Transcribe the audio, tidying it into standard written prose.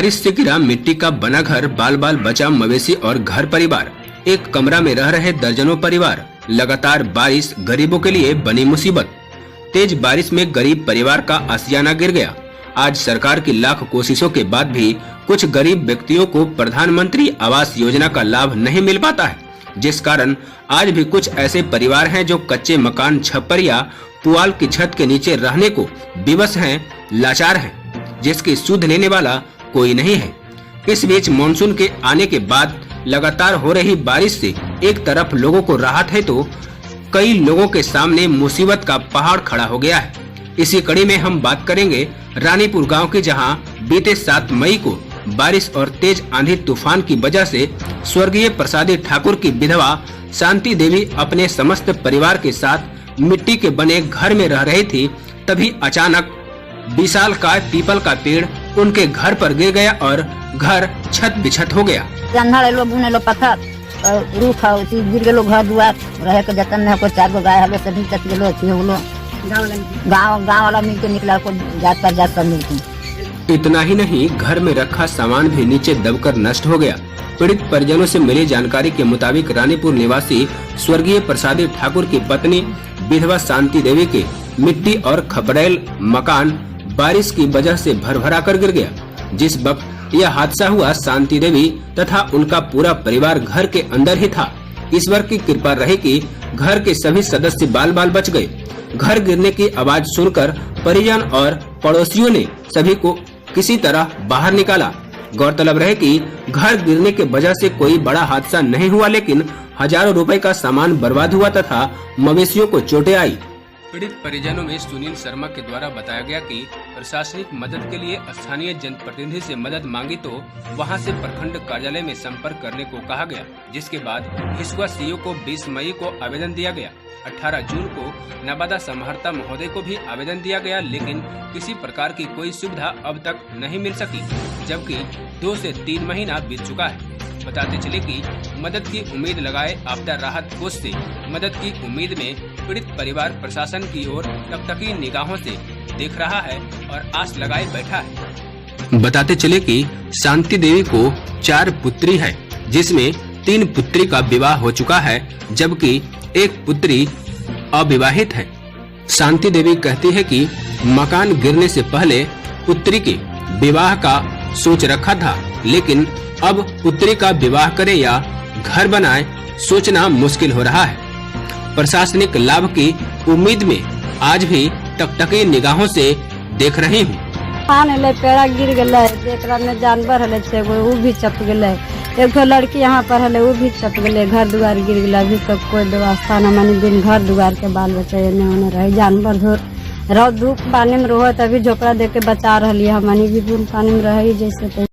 बारिश से गिरा मिट्टी का बना घर, बाल बाल बचा मवेशी और घर परिवार। एक कमरा में रह रहे दर्जनों परिवार। लगातार बारिश गरीबों के लिए बनी मुसीबत। तेज बारिश में गरीब परिवार का आशियाना गिर गया। आज सरकार की लाख कोशिशों के बाद भी कुछ गरीब व्यक्तियों को प्रधानमंत्री आवास योजना का लाभ नहीं मिल पाता है, जिस कारण आज भी कुछ ऐसे परिवार हैं जो कच्चे मकान, छप्पर या पुआल की छत के नीचे रहने को विवश हैं, लाचार हैं, जिसकी सुध लेने वाला कोई नहीं है। इस बीच मानसून के आने के बाद लगातार हो रही बारिश से एक तरफ लोगों को राहत है तो कई लोगों के सामने मुसीबत का पहाड़ खड़ा हो गया है। इसी कड़ी में हम बात करेंगे रानीपुर गांव की, जहां बीते 7 मई को बारिश और तेज आंधी तूफान की वजह से स्वर्गीय प्रसादी ठाकुर की विधवा शांति देवी अपने समस्त परिवार के साथ मिट्टी के बने घर में रह रही थी। तभी अचानक विशालकाय पीपल का पेड़ उनके घर पर गिर गया और घर छत बिछत हो गया। पत्थर रूफ गिर गलो, घर दुआर रहे के जतन में 4 गो गाय हलो, सभी तक गेलो होलो, गाँव वाला मिलके निकला को जात पर जात सब मिलके। इतना ही नहीं, घर में रखा सामान भी नीचे दबकर नष्ट हो गया। पीड़ित परिजनों से मिली जानकारी के मुताबिक रानीपुर निवासी स्वर्गीय प्रसादी ठाकुर की पत्नी विधवा शांति देवी के मिट्टी और खपड़ैल मकान बारिश की वजह से भरभरा कर गिर गया। जिस वक्त यह हादसा हुआ, शांति देवी तथा उनका पूरा परिवार घर के अंदर ही था। ईश्वर की कृपा रही कि घर के सभी सदस्य बाल बाल बच गए। घर गिरने की आवाज सुनकर परिजन और पड़ोसियों ने सभी को किसी तरह बाहर निकाला। गौरतलब रहे कि घर गिरने के वजह से कोई बड़ा हादसा नहीं हुआ, लेकिन हजारों रुपए का सामान बर्बाद हुआ तथा मवेशियों को चोटें आई। पीड़ित परिजनों में सुनील शर्मा के द्वारा बताया गया कि प्रशासनिक मदद के लिए स्थानीय जनप्रतिनिधि से मदद मांगी तो वहां से प्रखंड कार्यालय में संपर्क करने को कहा गया, जिसके बाद हिसुआ सीओ को 20 मई को आवेदन दिया गया। 18 जून को नवादा समाहर्ता महोदय को भी आवेदन दिया गया, लेकिन किसी प्रकार की कोई सुविधा अब तक नहीं मिल सकी, जबकि 2 से 3 महीना बीत चुका है। बताते चले कि मदद की उम्मीद लगाए आपदा राहत कोष से मदद की उम्मीद में पीड़ित परिवार प्रशासन की ओर टकटकी निगाहों से देख रहा है और आस लगाए बैठा है। बताते चले कि शांति देवी को 4 पुत्री है, जिसमें 3 पुत्री का विवाह हो चुका है, जबकि 1 पुत्री अविवाहित है। शांति देवी कहती है कि मकान गिरने से पहले पुत्री के विवाह का सोच रखा था, लेकिन अब पुत्री का विवाह करे या घर बनाए सोचना मुश्किल हो रहा है। प्रशासनिक लाभ की उम्मीद में आज भी टकटकी निगाहों से देख रही हूँ। पेड़ा गिर गए, जेकरा में जानवर हले वो भी चप गए, एक लड़की यहाँ पर हले वो भी चप गए, घर दुआर गिर गया। अभी तक कोई व्यवस्था न मानी, दिन घर दुआर के बाल बच्चे एने ओने रहे, जानवर धूप पानी में रहो, तभी झोपड़ा दे के बचा रही है। हमनी भी पानी में रही जैसे